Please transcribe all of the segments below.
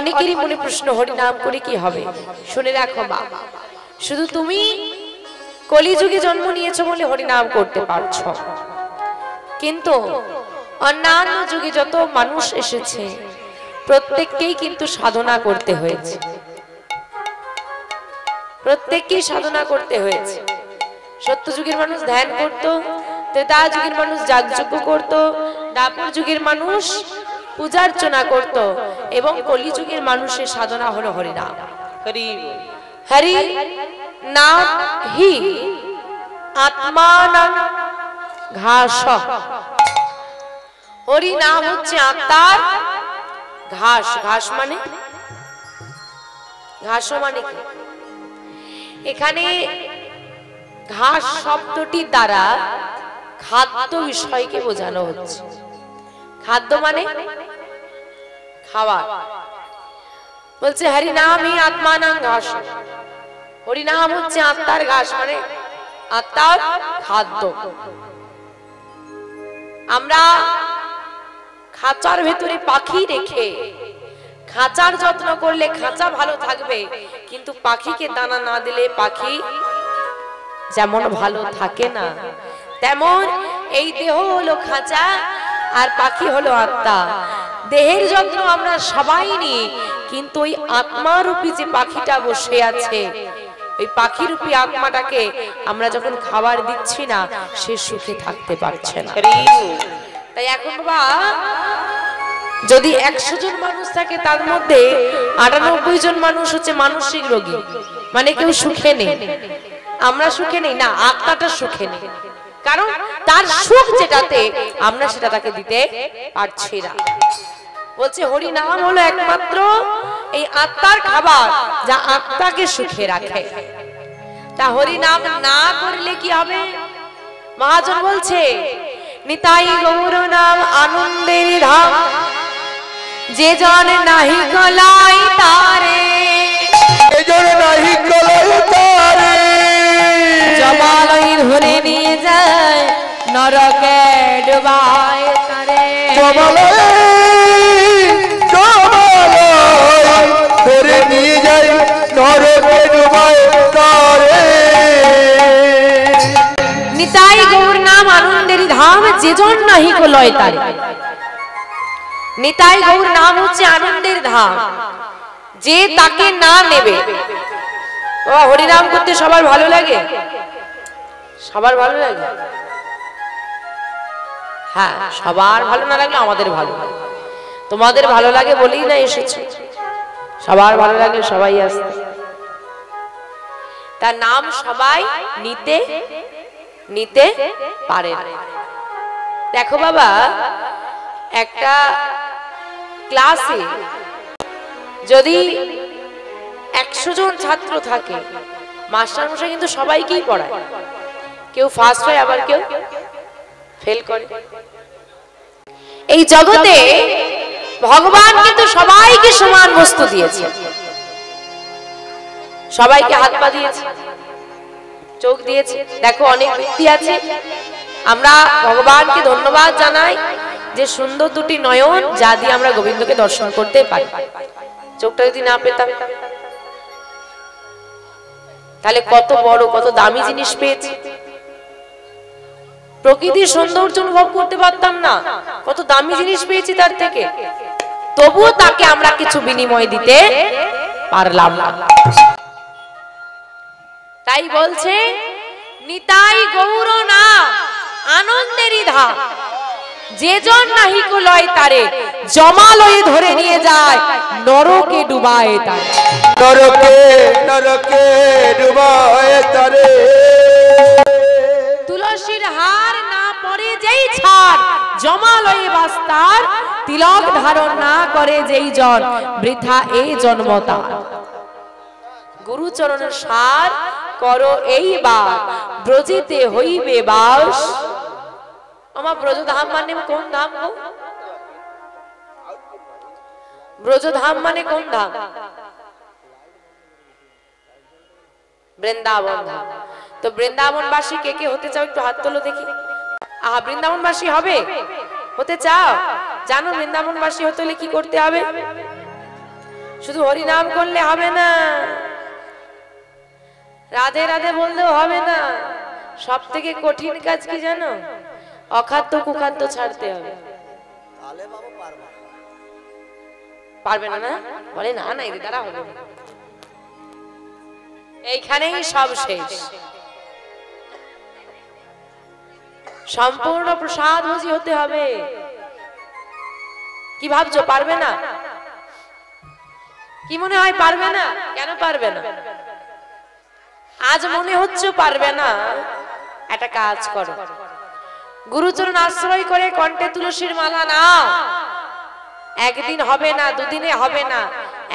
অনেকেরই মনে প্রশ্ন, হরিনাম করে কি হবে? শুনে রাখো মা, শুধু তুমি কলিযুগে জন্ম নিয়েছো বলে হরিনাম করতে পারছো, কিন্তু অন্যান্য যুগে যত মানুষ এসেছে প্রত্যেককেই কিন্তু সাধনা করতে হয়েছে, প্রত্যেককেই সাধনা করতে হয়েছে। সত্য যুগের মানুষ ধ্যান করত, ত্রেতা যুগের মানুষ যাগযজ্ঞ করত, দ্বাপর যুগের মানুষ পূজার্চনা করত, এবং কলি যুগের মানুষের সাধনা হলো হরিনাম। হরি হরি নাম হি আত্মানাং ঘাস। হরি নাম হচ্ছে আত্মার ঘাস। ঘাস মানে ঘাস মানে কি? এখানে ঘাস শব্দটি দ্বারা খাদ্য বিষয়কে বোঝানো হচ্ছে। খাদ্য মানে খাবার। বলছে হরি নাম হি আত্মানাং ঘাস। হরি নাম হচ্ছে আত্মার ঘাস, মানে আত্মার খাদ্য। আমরা খাঁচার ভেতরে পাখি রেখে খাঁচার যত্ন করলে খাঁচা ভালো থাকবে, কিন্তু পাখিকে দানা না দিলে পাখি যেমন ভালো থাকে না, তেমন এই দেহ হলো খাঁচা আর পাখি হলো আত্মা। দেহের যত্ন আমরা সবাই নিই, কিন্তু ওই আত্মারূপী যে পাখিটা বসে আছে, ওই পাখিরূপী আত্মাটাকে আমরা যখন খাবার দিচ্ছি না, সে সুখে থাকতে পারছে না। তাই এখন বাবা, যদি 100 জন মানুষ থাকে, তার মধ্যে 98 জন মানুষ হচ্ছে মানসিক রোগী, মানে কেউ সুখে নেই। আমরা সুখে নেই না, আত্মাটা সুখে নেই, কারণ তার সুখ যেটাতে আমরা সেটা তাকে দিতে পারছি না। বলছে হরি নাম হলো একমাত্র এই আত্মার খাবার, যা আত্মাকে সুখে রাখে। তা হরি নাম না করলে কি হবে? মহাজন বলছে নিতাই গৌর নাম আনন্দের ধাম, যে জন নাহি গলাই তারে, যে জন নাহি গলাই তারে, জমালয় ধরে নিয়ে যায় নরকে ডুবায় তারে, জমালয় ধরে নিয়ে যায় নরকে ডুবায় তারে। নিতাই গৌর নাম আনন্দের ধাম, যে জন নাহি গলাই তারে। নিতাই গৌর নাম হচ্ছে আনন্দের ধাম, যে তাকে না নেবে। হরিনাম করতে সবার ভালো লাগে? সবার ভালো লাগে? হ্যাঁ, সবার ভালো না লাগলে আমাদের ভালো লাগে। তোমাদের ভালো লাগে বলেই না এসেছো, সবার ভালো লাগলে সবাই আসবে। তার নাম সবাই নিতে নিতে পারে। দেখো বাবা, একটা ক্লাসে যদি 100 জন ছাত্র থাকে, মাস্টার মশাই কিন্তু সবাইকেই পড়ায়। কেউ ফার্স্ট হয়, আবার কেউ ফেল করে। এই জগতে ভগবান কিন্তু সবাইকে সমান বস্তু দিয়েছে, সবাইকে হাত পা দিয়েছে, চোখ দিয়েছে। দেখো অনেক ব্যক্তি আছে, আমরা ভগবানকে ধন্যবাদ জানাই যে সুন্দর দুটি নয়ন, যা দিয়ে আমরা গোবিন্দকে দর্শন করতে পারি। চোখটা যদি না পেতাম, তাহলে কত বড় কত দামি জিনিস পেয়েছি। প্রকৃতির সৌন্দর্য অনুভব করতে পারতাম না, কত দামি জিনিস পেয়েছি তার থেকে, তবুও তাকে আমরা কিছু বিনিময় দিতে পারলাম না। তাই বলছে নিতাই গৌর নাম আনন্দেরই ধাম, যে জন নাহি লয় তারে, জমালয়ে ধরে নিয়ে যায় নরকে ডুবায় তারে, নরকে নরকে ডুবায় তারে। তুলসীর হার না পরে যেই ছাড়, জমালয়ে বাস্তার তিলক ধারণ না করে যেই জন, বৃথা এই জন্ম তার। গুরুচরণের সার করো এইবার, ব্রজেতে হইবে বাস। আমার ব্রজধাম মানে কোন ধাম গো? ব্রজধাম মানে কোন ধাম? বৃন্দাবন ধাম। তো বৃন্দাবনবাসী কে কে হতে চাও একটু হাত তোলো দেখি। বৃন্দাবনবাসী হবে, হতে চাও? জানো বৃন্দাবনবাসী হতে হলে কি করতে হবে? শুধু হরি নাম করলে হবে না, রাধে রাধে বললেও হবে না। সব থেকে কঠিন কাজ কি জানো? অখাদ্য কুখাদ্য ছাড়তে হবে। পারবে না? না বলে না না এদের দ্বারা হবে না। এইখানেই সব শেষ। সম্পূর্ণ প্রসাদ ভোজি হতে হবে। কি ভাবছো পারবে না? কি মনে হয় পারবে না? কেন পারবে না? আজ মনে হচ্ছে পারবে না। একটা কাজ করো, গুরুচরণ আশ্রয় করে কণ্ঠে তুলসীর মালা নাও। একদিন হবে না, দুদিনে হবে না,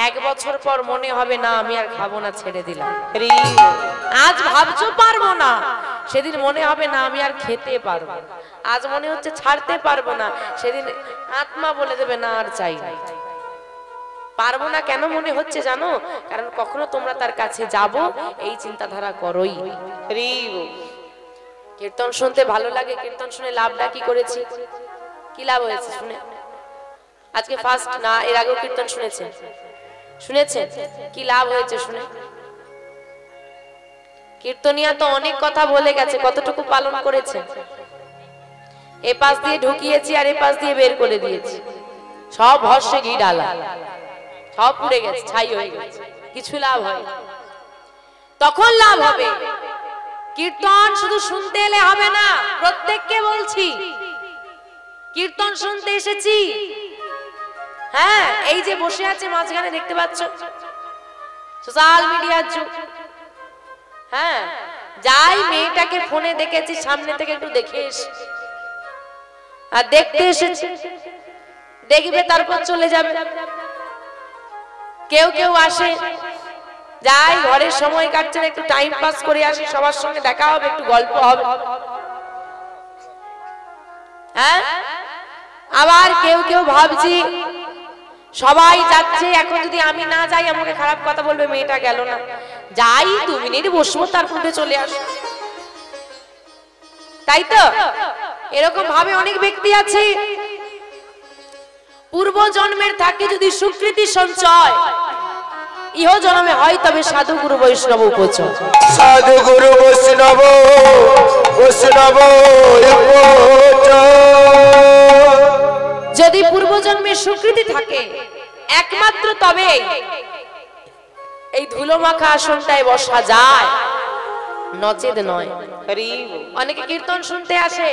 1 বছর পর মনে হবে না আমি আর খাবো না, ছেড়ে দিলাম। আজ ভাবছো পারবো না, সেদিন মনে হবে না আমি আর খেতে পারবো। আজ মনে হচ্ছে ছাড়তে পারবো না, সেদিন আত্মা বলে দেবে না আর চাই না। পারবো না কেন মনে হচ্ছে জানো? কারণ কখনো তোমরা তার কাছে যাবো এই চিন্তাধারা করোই। কীর্তন শুনতে ভালো লাগে, কীর্তন শুনে লাভটা কি করেছি, কি লাভ হয়েছে শুনে? আজকে ফার্স্ট না, এর আগেও কীর্তন শুনেছেন? শুনেছেন কি লাভ হয়েছে শুনে? কীর্তনিয়া তো অনেক কথা বলে গেছে, কতটুকু পালন করেছে? এ পাশ দিয়ে ঢুকিয়েছি আর এ পাশ দিয়ে বের করে দিয়েছি, সব ভস্যে ঘি ডালা, সব পুড়ে গেছে, ছাই হয়ে গেছে, কিছু লাভ হয়? তখন লাভ হবে। কীর্তন শুধু শুনতে এলে হবে না, প্রত্যেককে বলছি কীর্তন শুনতে এসেছি। হ্যাঁ, এই যে বসে আছে মাঝখানে দেখতে পাচ্ছ, সোশ্যাল মিডিয়ার যুগ। হ্যাঁ, যাই মেয়েটাকে ফোনে দেখেছি সামনে থেকে একটু দেখে এসে, আর দেখতে এসেছে, দেখবে তারপর চলে যাবে। কেউ কেউ আসে, যাই ঘরের সময় কাটছে, একটু টাইম পাস করে আসি, সবার সঙ্গে দেখা হবে, একটু গল্প হবে। হ্যাঁ, আবার কেউ কেউ ভাবছি সবাই যাচ্ছে, এখন যদি আমি না যাই আমাকে খারাপ কথা বলবে, মেয়েটা গেল না, যাই 2 মিনিট বসবো তারপরে চলে আসবো। তাই তো এরকম ভাবে অনেক ব্যক্তি আছে। পূর্ব জন্মের থাকে যদি সুকৃতি সঞ্চয়, ইহ জন্মে হয় তবে সাধু গুরু বৈষ্ণব উপচয়। সাধু গুরু বৈষ্ণব বৈষ্ণব যদি পূর্ব জন্মে সুকৃতি থাকে একমাত্র তবে এই ধুলো মাখা আসনটায় বসা যায়, নচেত নয়। অনেকে কীর্তন শুনতে আসে,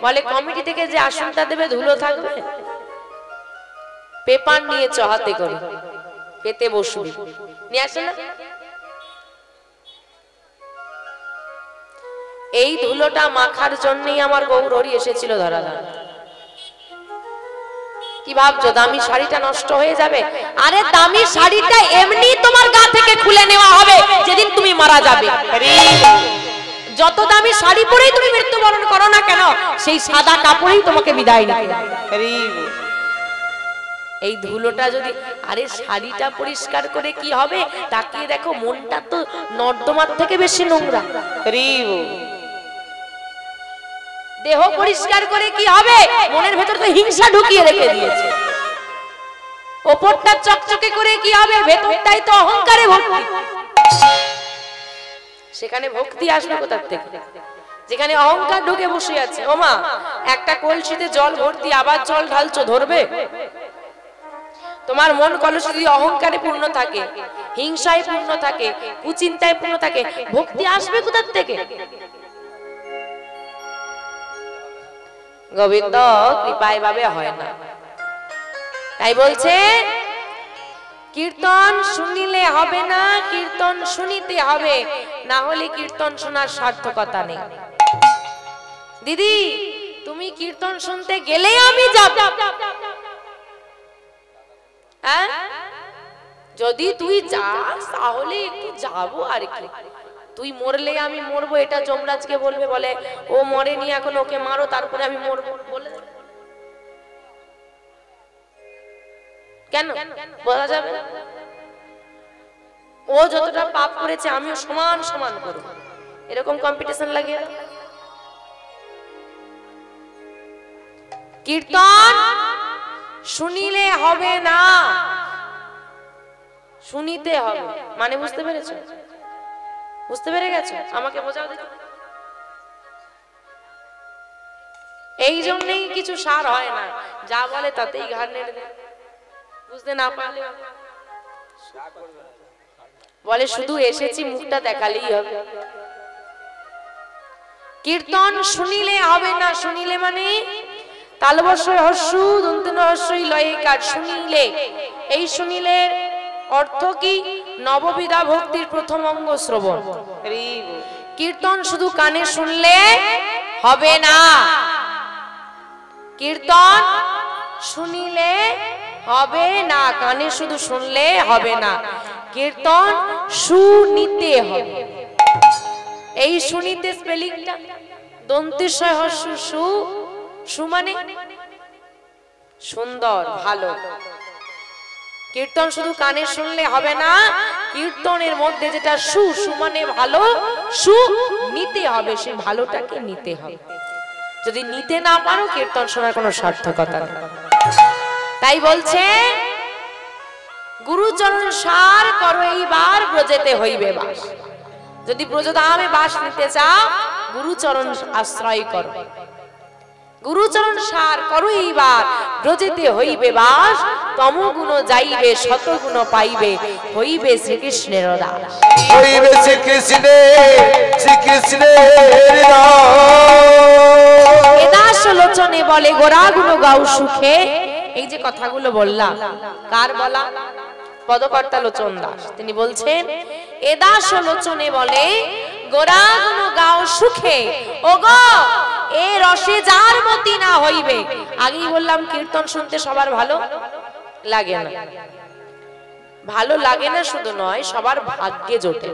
বলে কমিটি থেকে যে আসনটা দেবে ধুলো থাকবে, পেপার নিয়ে চহাতে করে পেতে বসবি, নিয়ে আসে না? এই ধুলোটা মাখার জন্যই আমার গৌর হরি এসেছিল ধরাধাম। কি ভাবছো দামি শাড়িটা নষ্ট হয়ে যাবে? আরে দামি শাড়িটা এমনি তোমার গা থেকে খুলে নেওয়া হবে যেদিন তুমি মারা যাবে। যত দামি শাড়ি পরেই তুমি মৃত্যুবরণ করো না কেন, সেই সাদা কাপড়েই তোমাকে বিদায় নিতে হবে। এই ধুলোটা যদি, আরে শাড়িটা পরিষ্কার করে কি হবে, তাকিয়ে দেখো মনটা তো নর্দমার থেকে বেশি নোংরা। দেহ পরিষ্কার করে কি হবে, মনের ভেতর তো হিংসা ঢুকিয়ে রেখে দিয়েছে। ওপরটা চকচকে করে কি হবে, ভেতরটাই তো অহংকারে ভর্তি। সেখানে ভক্তি আসবে কোথা থেকে? যেখানে অহংকার ঢুকে বসে আছে। ওমা, একটা কলসিতে জল ভর্তি, আবার জল ঢালছো, ধরবে? তোমার মন কলস যদি অহংকারে পূর্ণ থাকে, হিংসায় পূর্ণ থাকে, কুচিন্তায় পূর্ণ থাকে, ভক্তি আসবে কোথা থেকে? গোবিন্দ কৃপায় ভাবে হয় না। তাই বলছে কীর্তন শুনিলে হবে না, কীর্তন শুনিতে হবে, না হলে কীর্তন শোনার সার্থকতা নেই। দিদি তুমি কীর্তন শুনতে গেলে আমি যাব, হ্যাঁ যদি তুই যাস তাহলে একটু যাবো আর কি। তুই মরলে আমি মরবো, এটা যমরাজকে বলবে, বলে ও মরেনি এখন, ওকে মারো তারপরে আমি মরবো বলে। কেন বলা যাবে? ও যতটা পাপ করেছে আমিও সমান সমান করব, এরকম কম্পিটিশন লাগে। কীর্তন শুনিলে হবে না, শুনিতে হবে মানে বুঝতে পেরেছো? বুঝতে পেরে গেছো? আমাকে বোঝাও দেখি। এই জন্যই কিছু সার হয় না, যা বলে তাতেই ঘাড় নেড়ে দেয়। বুঝতে না পারলে বলে শুধু এসেছি, মুখটা দেখালেই হবে। কীর্তন শুনিলে হবে না, শুনিলে মানে তালবস্যই হস্যু দন্তন হস্যই লয়ে কাজ শুনিলে। এই শুনিলে অর্থ কি? নববিধা ভক্তির প্রথম অঙ্গ শ্রবণ। কীর্তন শুধু কানে শুনলে হবে না, কীর্তন শুনিলে হবে না, কানে শুধু শুনলে হবে না, কীর্তন শুনিতে হবে। এই শুনিতে স্পেলিংটা দন্তেশ্বয় হস্যু সু, সু মানে সুন্দর ভালো। কীর্তন শুধু কানে শুনলে হবে না, কীর্তনের মধ্যে যেটা সু, সু মানে ভালো, সু নিতে হবে, সেই ভালোটাকে নিতে হবে। যদি নিতে না পারো কীর্তন শোনার কোনো সার্থকতা নেই। তাই বলছে গুরুচরণ সার করো এইবার ব্রজেতে হইবে বাস। যদি ব্রজধামে বাস নিতে চাও গুরুচরণ আশ্রয় করো, গুরুচরণ সার করো এইবার ব্রজেতে হইবে বাস। তমগুণ যাইবে শতগুণ পাইবে, হইবে শ্রীকৃষ্ণের দাস। হইবে শ্রীকৃষ্ণের দাস। এদাস লোচনে বলে গোরা গুণ গাও সুখে। এই যে কথাগুলো বললাম কার বলা? পদকর্তা লোচন দাস। তিনি বলছেন এদাস লোচনে বলে গোরা গুণ গাও সুখে। ওগো এ রসে যার মতি না হইবে। আগেই বললাম কীর্তন শুনতে সবার ভালো লাগে না, ভালো লাগে না শুধু নয়, সবার ভাগ্যে জোটে।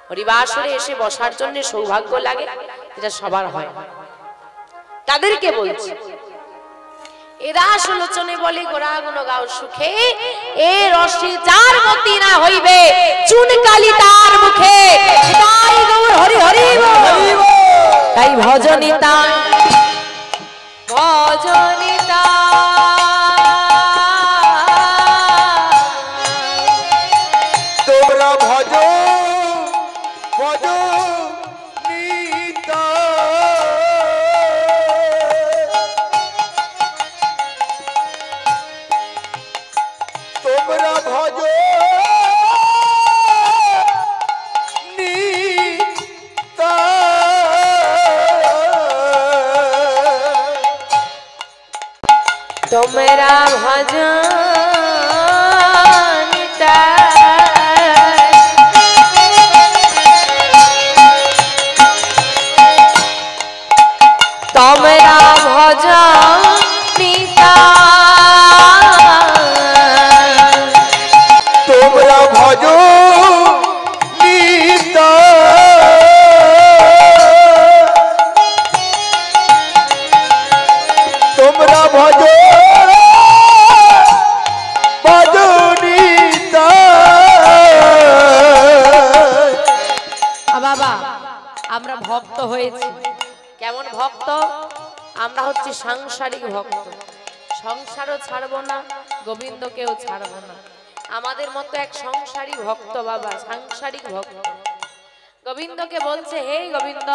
হরিবাসরে এসে বসার জন্য সৌভাগ্য লাগে, এটা সবার হয় না। তাদেরকে বলছি এদাস লোচনে বলে গোরা গুণ গাও সুখে। এ রসে যার মতি না হইবে, চুন কালি তার মুখে। তাই গৌর হরি হরি বল। তাই ভজনিতা ভজনিতা তোমরা ভজ ভজ নিতা। তোমরা ভজ নিতা। তোমরা ভজনিতা তোমরা ভজনিতা। তোমরা ভজ নিতা। তোমরা ভজ ভজনিতা। বাবা আমরা ভক্ত হয়েছি, কেমন ভক্ত? আমরা হচ্ছে সাংসারিক ভক্ত। সংসারও ছাড়বো না, গোবিন্দকেও ছাড়বো না। আমাদের মতো এক সংসারী ভক্ত বাবা, সাংসারিক ভক্ত। গোবিন্দকে বলছে হে গোবিন্দ